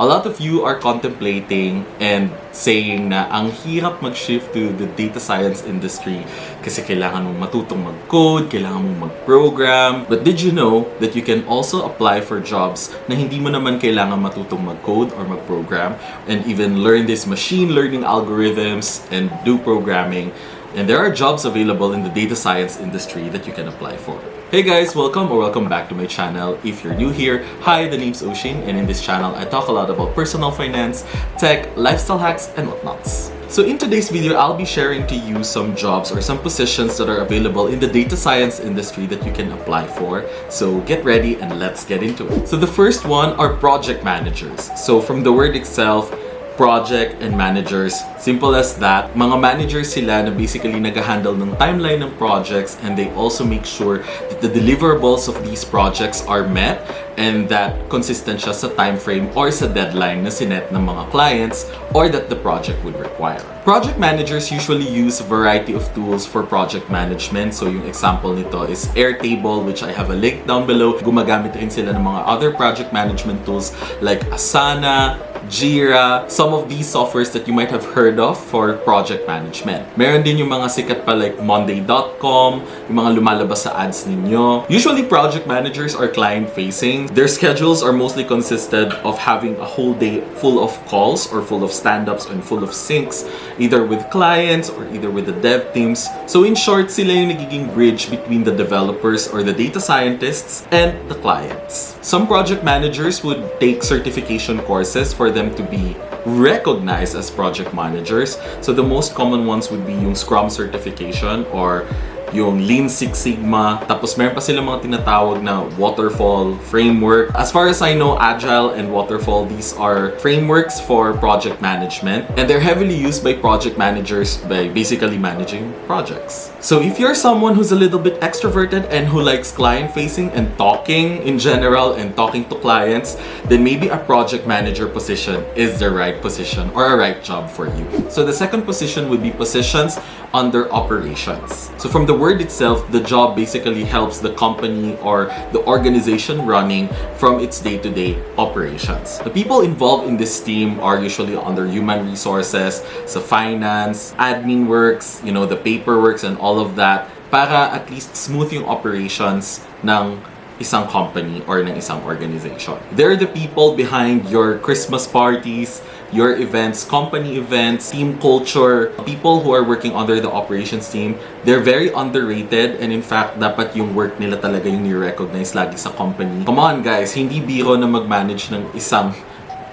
A lot of you are contemplating and saying na ang hirap mag-shift to the data science industry kasi kailangan mong matutong mag-code, kailangan mong mag-program. But did you know that you can also apply for jobs na hindi mo naman kailangan matutong mag-code or mag-program and even learn these machine learning algorithms and do programming? And there are jobs available in the data science industry that you can apply for. Hey guys, welcome back to my channel. If you're new here, hi, the name's Oshin, and in this channel I talk a lot about personal finance, tech, lifestyle hacks, and whatnots. So in today's video, I'll be sharing to you some jobs or some positions that are available in the data science industry that you can apply for. So get ready and let's get into it. So the first one are project managers. So from the word itself, project and managers. Simple as that. Mga managers sila na basically nag-handle ng timeline ng projects, and they also make sure that the deliverables of these projects are met and that consistent siya sa time frame or sa deadline na sinet ng mga clients or that the project would require. Project managers usually use a variety of tools for project management. So yung example nito is Airtable, which I have a link down below. Gumagamit rin sila ng mga other project management tools like Asana, Jira, some of these softwares that you might have heard of for project management. Meron din yung mga sikat pa like Monday.com, yung mga lumalabas sa ads ninyo. Usually, project managers are client-facing. Their schedules are mostly consisted of having a whole day full of calls or full of stand-ups and full of syncs, either with clients or either with the dev teams. So in short, sila yung nagiging bridge between the developers or the data scientists and the clients. Some project managers would take certification courses for them to be recognized as project managers. So the most common ones would be yung Scrum certification or yung Lean Six Sigma. Tapos meron pa silang mga tinatawag na waterfall framework. As far as I know, Agile and waterfall, these are frameworks for project management, and they're heavily used by project managers by basically managing projects. So if you're someone who's a little bit extroverted and who likes client-facing and talking in general and talking to clients, then maybe a project manager position is the right position or a right job for you. So the second position would be positions under operations. So from the word itself, the job basically helps the company or the organization running from its day-to-day operations. The people involved in this team are usually under human resources, so finance, admin works, the paperworks and all of that, para at least smooth yung operations ng isang company or ng isang organization. They're the people behind your Christmas parties, your events, company events, team culture. People who are working under the operations team, they're very underrated, and in fact, dapat yung work nila talaga yung ni-recognize lagi sa company. Come on guys, hindi biro na mag-manage ng isang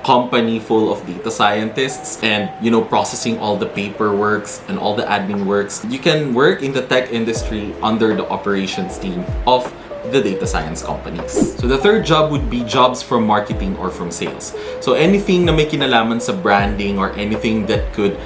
company full of data scientists and processing all the paperworks and all the admin works. You can work in the tech industry under the operations team of the data science companies. So the third job would be jobs from marketing or from sales. So anything na may kinalaman sa branding or anything that could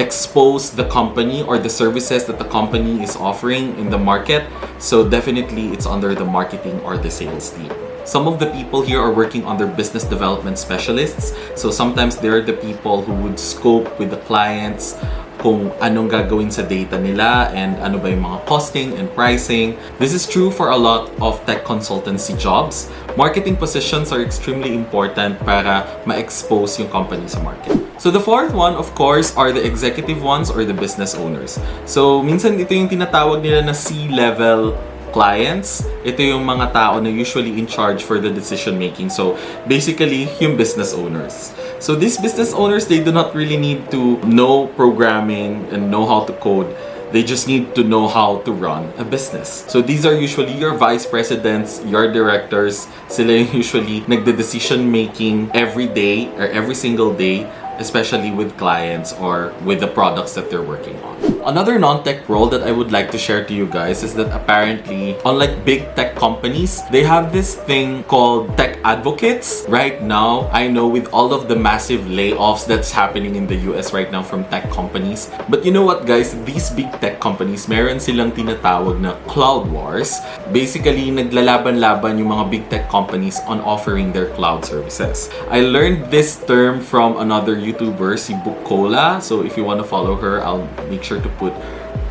expose the company or the services that the company is offering in the market. So definitely it's under the marketing or the sales team. Some of the people here are working under business development specialists. So sometimes they're the people who would scope with the clients kung anong gagawin sa data nila and ano ba yung mga costing and pricing. This is true for a lot of tech consultancy jobs. Marketing positions are extremely important para ma-expose yung company sa market. So the fourth one, of course, are the executive ones or the business owners. So minsan ito yung tinatawag nila na C-level clients. Ito yung mga tao na usually in charge for the decision making. So basically, yung business owners. So these business owners, they do not really need to know programming and know how to code. They just need to know how to run a business. So these are usually your vice presidents, your directors. Sila yung usually nagde-decision making every day or every single day, especially with clients or with the products that they're working on. Another non-tech role that I would like to share to you guys is that apparently, unlike big tech companies, they have this thing called tech advocates. Right now, I know with all of the massive layoffs that's happening in the US right now from tech companies. But you know what guys, these big tech companies, meron silang tinatawag na cloud wars. Basically, naglalaban-laban yung mga big tech companies on offering their cloud services. I learned this term from another YouTuber, si Bukola. So if you want to follow her, I'll make sure to put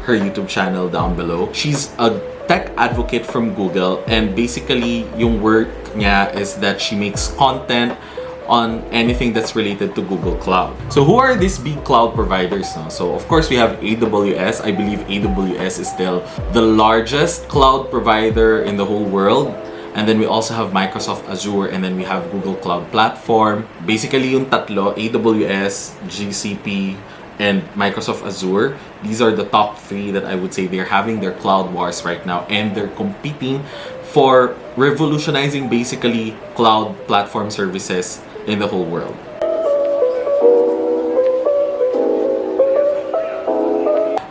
her YouTube channel down below. She's a tech advocate from Google, and basically yung work niya is that she makes content on anything that's related to Google Cloud. So who are these big cloud providers now? So of course we have AWS. I believe AWS is still the largest cloud provider in the whole world. And then we also have Microsoft Azure, and then we have Google Cloud Platform. Basically yung tatlo, AWS, GCP, and Microsoft Azure, these are the top three that I would say they're having their cloud wars right now, and they're competing for revolutionizing basically cloud platform services in the whole world.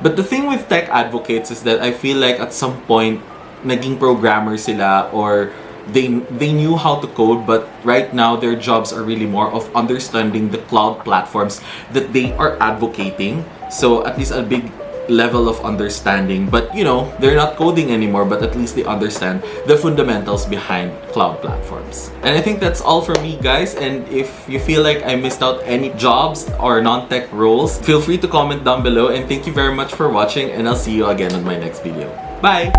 But the thing with tech advocates is that I feel like at some point, naging programmer sila, or they knew how to code, but right now their jobs are really more of understanding the cloud platforms that they are advocating. So at least a big level of understanding, but you know, they're not coding anymore, but at least they understand the fundamentals behind cloud platforms. And I think that's all from me, guys. And if you feel like I missed out any jobs or non-tech roles, feel free to comment down below, and thank you very much for watching, and I'll see you again on my next video. Bye!